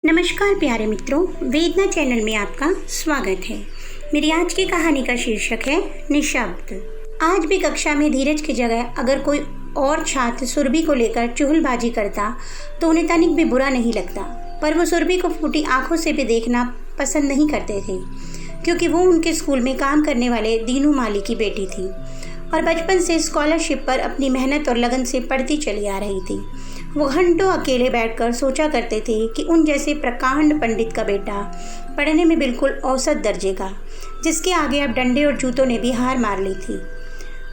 नमस्कार प्यारे मित्रों, वेदना चैनल में आपका स्वागत है। मेरी आज की कहानी का शीर्षक है निशब्द। आज भी कक्षा में धीरज की जगह अगर कोई और छात्र सुरभि को लेकर चुगलबाजी करता तो उन्हें तनिक भी बुरा नहीं लगता, पर वो सुरभि को फूटी आंखों से भी देखना पसंद नहीं करते थे, क्योंकि वो उनके स्कूल में काम करने वाले दीनू माली की बेटी थी और बचपन से स्कॉलरशिप पर अपनी मेहनत और लगन से पढ़ती चली आ रही थी। वो घंटों अकेले बैठकर सोचा करते थे कि उन जैसे प्रकांड पंडित का बेटा पढ़ने में बिल्कुल औसत दर्जे का, जिसके आगे अब डंडे और जूतों ने भी हार मार ली थी,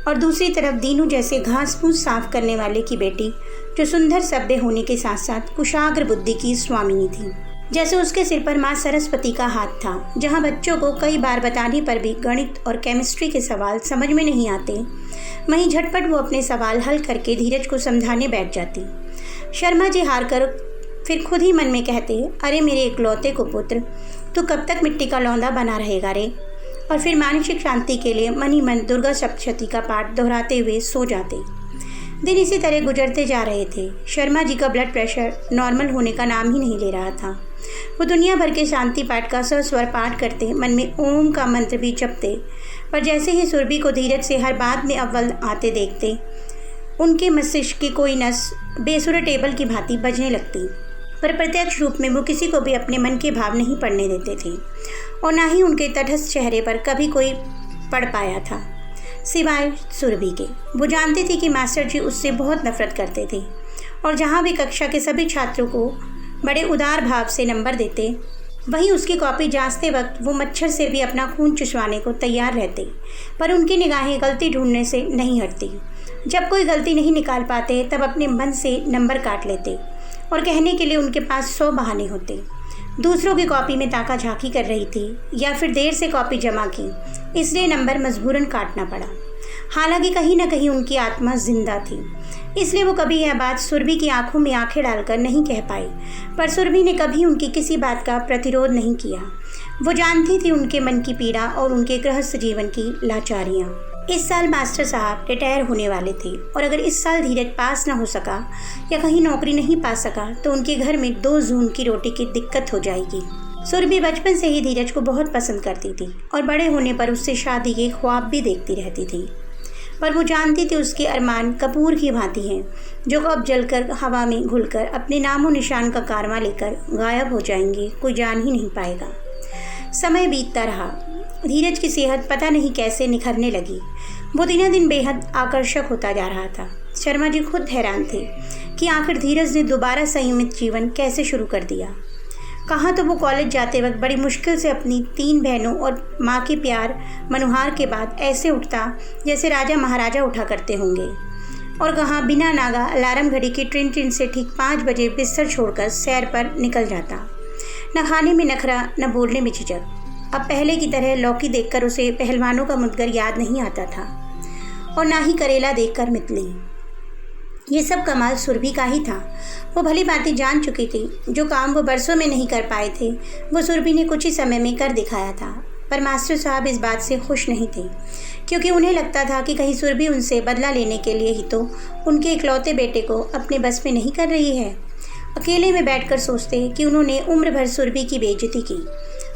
और दूसरी तरफ दीनू जैसे घास फूस साफ करने वाले की बेटी, जो सुंदर सभ्य होने के साथ साथ कुशाग्र बुद्धि की स्वामिनी थी। जैसे उसके सिर पर माँ सरस्वती का हाथ था, जहाँ बच्चों को कई बार बताने पर भी गणित और केमिस्ट्री के सवाल समझ में नहीं आते, वहीं झटपट वो अपने सवाल हल करके धीरज को समझाने बैठ जाती। शर्मा जी हार कर फिर खुद ही मन में कहते, अरे मेरे इकलौते को पुत्र, तू कब तक मिट्टी का लौंदा बना रहेगा रे। और फिर मानसिक शांति के लिए मन ही मन दुर्गा सप्तशती का पाठ दोहराते हुए सो जाते। दिन इसी तरह गुजरते जा रहे थे। शर्मा जी का ब्लड प्रेशर नॉर्मल होने का नाम ही नहीं ले रहा था। वो दुनिया भर के शांति पाठ का सस्वर पाठ करते, मन में ओम का मंत्र भी जपते, पर जैसे ही सुरभि को धीरज से हर बात में अव्वल आते देखते, उनके मस्तिष्क की कोई नस बेसुरा टेबल की भांति बजने लगती। पर प्रत्यक्ष रूप में वो किसी को भी अपने मन के भाव नहीं पढ़ने देते थे, और ना ही उनके तटस्थ चेहरे पर कभी कोई पढ़ पाया था, सिवाय सुरभि के। वो जानती थी कि मास्टर जी उससे बहुत नफरत करते थे, और जहाँ भी कक्षा के सभी छात्रों को बड़े उदार भाव से नंबर देते, वहीं उसकी कॉपी जांचते वक्त वो मच्छर से भी अपना खून चुसवाने को तैयार रहते, पर उनकी निगाहें गलती ढूंढने से नहीं हटती। जब कोई गलती नहीं निकाल पाते तब अपने मन से नंबर काट लेते, और कहने के लिए उनके पास 100 बहाने होते। दूसरों की कॉपी में ताका झांकी कर रही थी, या फिर देर से कॉपी जमा की, इसलिए नंबर मजबूरन काटना पड़ा। हालांकि कहीं न कहीं उनकी आत्मा जिंदा थी, इसलिए वो कभी यह बात सुरभि की आंखों में आंखें डालकर नहीं कह पाई, पर सुरभि ने कभी उनकी किसी बात का प्रतिरोध नहीं किया। वो जानती थी उनके मन की पीड़ा और उनके गृहस्थ जीवन की लाचारियाँ। इस साल मास्टर साहब रिटायर होने वाले थे, और अगर इस साल धीरज पास न हो सका या कहीं नौकरी नहीं पा सका तो उनके घर में 2 जून की रोटी की दिक्कत हो जाएगी। सुरभि बचपन से ही धीरज को बहुत पसंद करती थी, और बड़े होने पर उससे शादी के ख्वाब भी देखती रहती थी, पर वो जानती थी उसके अरमान कपूर की भांति हैं, जो अब जलकर हवा में घुलकर अपने नामो निशान का कारवां लेकर गायब हो जाएंगे, कोई जान ही नहीं पाएगा। समय बीतता रहा। धीरज की सेहत पता नहीं कैसे निखरने लगी। वो दिनों दिन बेहद आकर्षक होता जा रहा था। शर्मा जी खुद हैरान थे कि आखिर धीरज ने दोबारा संयमित जीवन कैसे शुरू कर दिया। कहाँ तो वो कॉलेज जाते वक्त बड़ी मुश्किल से अपनी 3 बहनों और माँ के प्यार मनुहार के बाद ऐसे उठता जैसे राजा महाराजा उठा करते होंगे, और कहाँ बिना नागा अलार्म घड़ी की ट्रिन ट्रिन से ठीक 5 बजे बिस्तर छोड़कर सैर पर निकल जाता। न खाने में नखरा, न बोलने में झिझक। अब पहले की तरह लौकी देखकर उसे पहलवानों का मुदगर याद नहीं आता था, और ना ही करेला देखकर मितली। ये सब कमाल सुरभि का ही था। वो भली भांति जान चुकी थी, जो काम वो बरसों में नहीं कर पाए थे वो सुरभि ने कुछ ही समय में कर दिखाया था। पर मास्टर साहब इस बात से खुश नहीं थे, क्योंकि उन्हें लगता था कि कहीं सुरभि उनसे बदला लेने के लिए ही तो उनके इकलौते बेटे को अपने बस में नहीं कर रही है। अकेले में बैठकर सोचते कि उन्होंने उम्र भर सुरभि की बेइज्जती की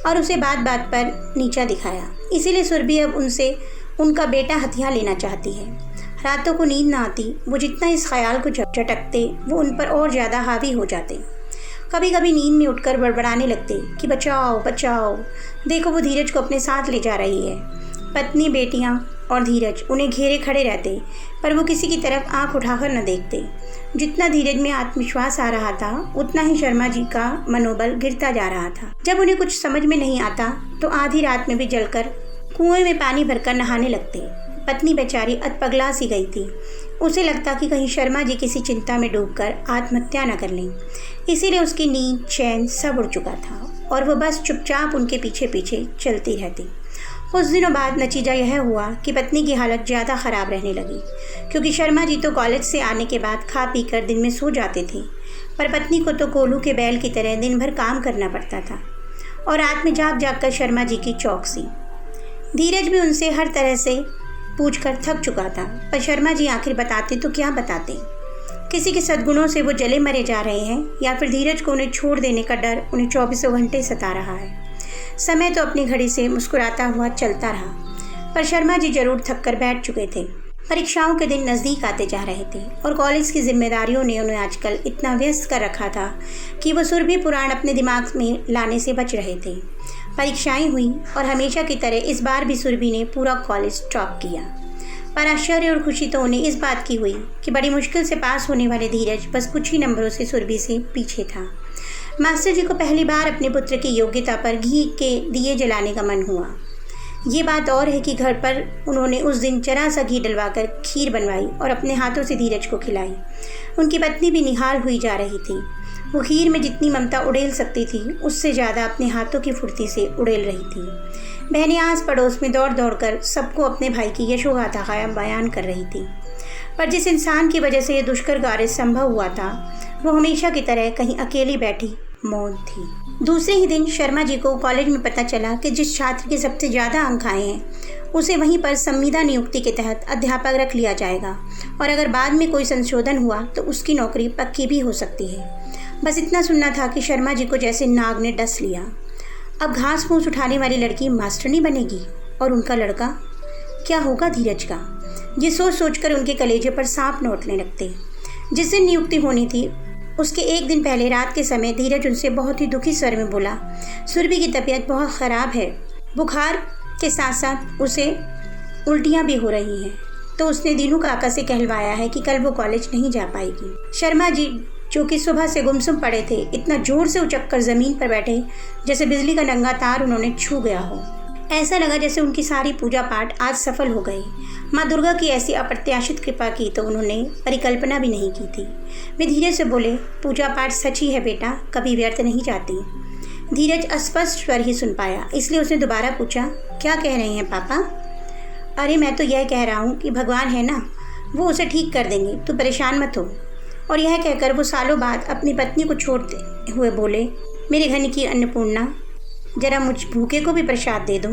और उसे बात बात पर नीचा दिखाया, इसीलिए सुरभि अब उनसे उनका बेटा हथियार लेना चाहती है। रातों को नींद न आती। वो जितना इस ख्याल को झटकते वो उन पर और ज़्यादा हावी हो जाते। कभी कभी नींद में उठकर बड़बड़ाने लगते कि बचाओ बचाओ, देखो वो धीरज को अपने साथ ले जा रही है। पत्नी, बेटियां और धीरज उन्हें घेरे खड़े रहते, पर वो किसी की तरफ आंख उठाकर न देखते। जितना धीरज में आत्मविश्वास आ रहा था, उतना ही शर्मा जी का मनोबल गिरता जा रहा था। जब उन्हें कुछ समझ में नहीं आता तो आधी रात में भी जलकर कुएं में पानी भरकर नहाने लगते। पत्नी बेचारी अधपगला सी गई थी। उसे लगता कि कहीं शर्मा जी किसी चिंता में डूबकर आत्महत्या न कर लें, इसीलिए उसकी नींद, चैन सब उड़ चुका था, और वो बस चुपचाप उनके पीछे पीछे चलती रहती। कुछ दिनों बाद नतीजा यह हुआ कि पत्नी की हालत ज़्यादा ख़राब रहने लगी, क्योंकि शर्मा जी तो कॉलेज से आने के बाद खा पी कर दिन में सो जाते थे, पर पत्नी को तो कोल्हू के बैल की तरह दिन भर काम करना पड़ता था, और रात में जाग जाग कर शर्मा जी की चौकसी। धीरज भी उनसे हर तरह से पूछकर थक चुका था, पर शर्मा जी आखिर बताते तो क्या बताते। किसी के सद्गुणों से वो जले मरे जा रहे हैं या फिर धीरज को उन्हें छोड़ देने का डर उन्हें 24 घंटे सता रहा है। समय तो अपनी घड़ी से मुस्कुराता हुआ चलता रहा, पर शर्मा जी जरूर थक कर बैठ चुके थे। परीक्षाओं के दिन नज़दीक आते जा रहे थे और कॉलेज की जिम्मेदारियों ने उन्हें आजकल इतना व्यस्त कर रखा था कि वो सुरभि पुराण अपने दिमाग में लाने से बच रहे थे। परीक्षाएं हुई और हमेशा की तरह इस बार भी सुरभि ने पूरा कॉलेज टॉप किया, पर आश्चर्य और खुशी तो उन्हें इस बात की हुई कि बड़ी मुश्किल से पास होने वाले धीरज बस कुछ ही नंबरों से सुरभि से पीछे था। मास्टर जी को पहली बार अपने पुत्र की योग्यता पर घी के दिए जलाने का मन हुआ। ये बात और है कि घर पर उन्होंने उस दिन जरा सा घी डलवाकर खीर बनवाई और अपने हाथों से धीरज को खिलाई। उनकी पत्नी भी निहाल हुई जा रही थी। वो खीर में जितनी ममता उड़ेल सकती थी उससे ज़्यादा अपने हाथों की फुर्ती से उड़ेल रही थी। बहनें आस पड़ोस में दौड़ दौड़ कर सबको अपने भाई की यशोगाथा बयान कर रही थी। पर जिस इंसान की वजह से यह दुष्कर कार्य संभव हुआ था वो हमेशा की तरह कहीं अकेली बैठी मौन थी। दूसरे ही दिन शर्मा जी को कॉलेज में पता चला कि जिस छात्र के सबसे ज़्यादा अंक आए हैं उसे वहीं पर संविदा नियुक्ति के तहत अध्यापक रख लिया जाएगा और अगर बाद में कोई संशोधन हुआ तो उसकी नौकरी पक्की भी हो सकती है। बस इतना सुनना था कि शर्मा जी को जैसे नाग ने डस लिया। अब घास फूस उठाने वाली लड़की मास्टरनी बनेगी और उनका लड़का क्या होगा धीरज का। ये सोच सोचकर उनके कलेजे पर सांप नोचने लगते। जिस दिन नियुक्ति होनी थी उसके एक दिन पहले रात के समय धीरज उनसे बहुत ही दुखी स्वर में बोला, सुरभि की तबीयत बहुत ख़राब है, बुखार के साथ साथ उसे उल्टियाँ भी हो रही हैं, तो उसने दीनू काका से कहलवाया है कि कल वो कॉलेज नहीं जा पाएगी। शर्मा जी जो कि सुबह से गुमसुम पड़े थे इतना जोर से उचककर ज़मीन पर बैठे जैसे बिजली का नंगा तार उन्होंने छू गया हो। ऐसा लगा जैसे उनकी सारी पूजा पाठ आज सफल हो गई। माँ दुर्गा की ऐसी अप्रत्याशित कृपा की तो उन्होंने परिकल्पना भी नहीं की थी। वे धीरे से बोले, पूजा पाठ सच ही है बेटा, कभी व्यर्थ नहीं जाती। धीरज अस्पष्ट स्वर ही सुन पाया, इसलिए उसने दोबारा पूछा, क्या कह रहे हैं पापा? अरे मैं तो यह कह रहा हूँ कि भगवान है ना, वो उसे ठीक कर देंगे, तू परेशान मत हो। और यह कहकर वो सालों बाद अपनी पत्नी को छोड़ते हुए बोले, मेरे घर की अन्नपूर्णा, जरा मुझ भूखे को भी प्रसाद दे दो।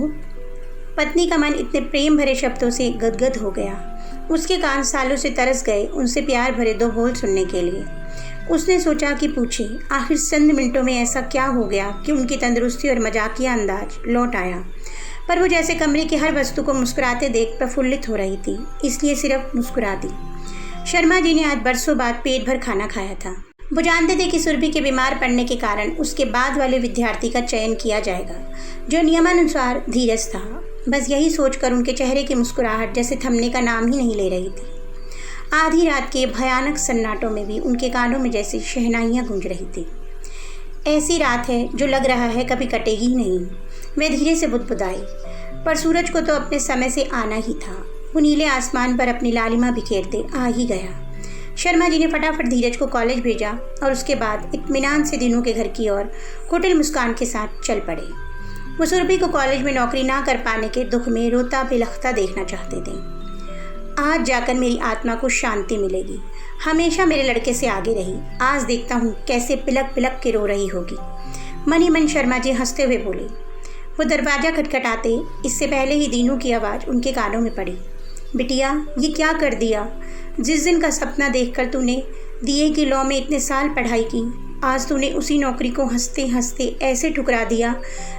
पत्नी का मन इतने प्रेम भरे शब्दों से गदगद हो गया। उसके कान सालों से तरस गए उनसे प्यार भरे दो बोल सुनने के लिए। उसने सोचा कि पूछे, आखिर चंद मिनटों में ऐसा क्या हो गया कि उनकी तंदुरुस्ती और मजाकिया अंदाज लौट आया। पर वो जैसे कमरे की हर वस्तु को मुस्कुराते देख प्रफुल्लित हो रही थी, इसलिए सिर्फ मुस्कुरा दी। शर्मा जी ने आज बरसों बाद पेट भर खाना खाया था। वो जानते थे कि सुरभि के बीमार पड़ने के कारण उसके बाद वाले विद्यार्थी का चयन किया जाएगा जो नियमानुसार धीरज था। बस यही सोचकर उनके चेहरे की मुस्कुराहट जैसे थमने का नाम ही नहीं ले रही थी। आधी रात के भयानक सन्नाटों में भी उनके कानों में जैसे शहनाइयाँ गूंज रही थी। ऐसी रात है जो लग रहा है कभी कटेगी ही नहीं। वे धीरे से बुदबुदाई, पर सूरज को तो अपने समय से आना ही था। वो नीले आसमान पर अपनी लालिमा बिखेरते आ ही गया। शर्मा जी ने फटाफट धीरज को कॉलेज भेजा और उसके बाद इत्मीनान से दीनू के घर की ओर कुटिल मुस्कान के साथ चल पड़े। वो सुरभि को कॉलेज में नौकरी ना कर पाने के दुख में रोता बिलखता देखना चाहते थे। आज जाकर मेरी आत्मा को शांति मिलेगी, हमेशा मेरे लड़के से आगे रही, आज देखता हूँ कैसे पिलक पिलक के रो रही होगी। मन ही मन शर्मा जी हंसते हुए बोले। वो दरवाज़ा खटखटाते इससे पहले ही दीनू की आवाज़ उनके कानों में पड़ी, बिटिया ये क्या कर दिया? जिस दिन का सपना देखकर तूने दिए की लौ में इतने साल पढ़ाई की, आज तूने उसी नौकरी को हंसते हंसते ऐसे ठुकरा दिया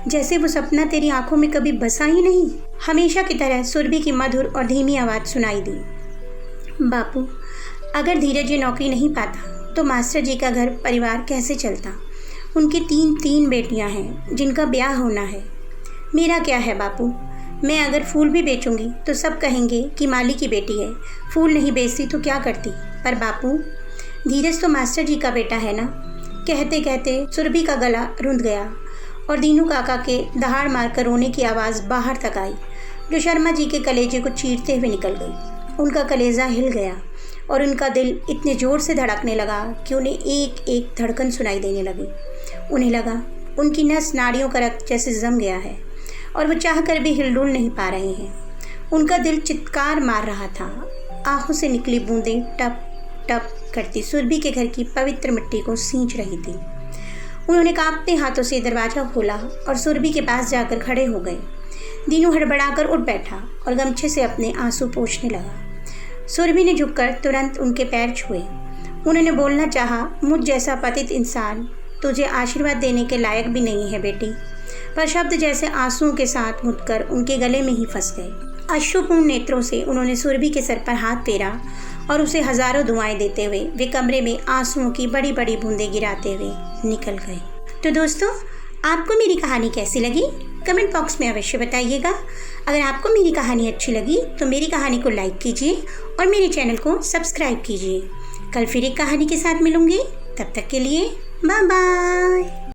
जैसे वो सपना तेरी आंखों में कभी बसा ही नहीं। हमेशा की तरह सुरभि की मधुर और धीमी आवाज़ सुनाई दी, बापू अगर धीरज ये नौकरी नहीं पाता तो मास्टर जी का घर परिवार कैसे चलता? उनकी तीन बेटियां हैं जिनका ब्याह होना है। मेरा क्या है बापू, मैं अगर फूल भी बेचूंगी तो सब कहेंगे कि माली की बेटी है, फूल नहीं बेचती तो क्या करती? पर बापू धीरज तो मास्टर जी का बेटा है ना। कहते कहते सुरभि का गला रुंध गया और दीनू काका के दहाड़ मारकर रोने की आवाज़ बाहर तक आई जो शर्मा जी के कलेजे को चीरते हुए निकल गई। उनका कलेजा हिल गया और उनका दिल इतने ज़ोर से धड़कने लगा कि उन्हें एक एक धड़कन सुनाई देने लगी। उन्हें लगा उनकी नस नाड़ियों का रक्त जैसे जम गया है और वो चाहकर भी हिलडुल नहीं पा रहे हैं। उनका दिल चित्कार मार रहा था। आंखों से निकली बूंदें टप टप करती सुरभि के घर की पवित्र मिट्टी को सींच रही थी। उन्होंने कांपते हाथों से दरवाज़ा खोला और सुरभि के पास जाकर खड़े हो गए। दीनू हड़बड़ाकर उठ बैठा और गमछे से अपने आंसू पोंछने लगा। सुरभि ने झुककर तुरंत उनके पैर छुए उन्होंने बोलना चाहा, मुझ जैसा पतित इंसान तुझे आशीर्वाद देने के लायक भी नहीं है बेटी, पर शब्द जैसे आंसुओं के साथ मुड़कर उनके गले में ही फंस गए। अश्रुपूर्ण नेत्रों से उन्होंने सुरभि के सर पर हाथ फेरा और उसे हजारों दुआएं देते हुए वे कमरे में आंसुओं की बड़ी बड़ी बूंदें गिराते हुए निकल गए। तो दोस्तों, आपको मेरी कहानी कैसी लगी कमेंट बॉक्स में अवश्य बताइएगा। अगर आपको मेरी कहानी अच्छी लगी तो मेरी कहानी को लाइक कीजिए और मेरे चैनल को सब्सक्राइब कीजिए। कल फिर एक कहानी के साथ मिलूंगी, तब तक के लिए बाय बाय।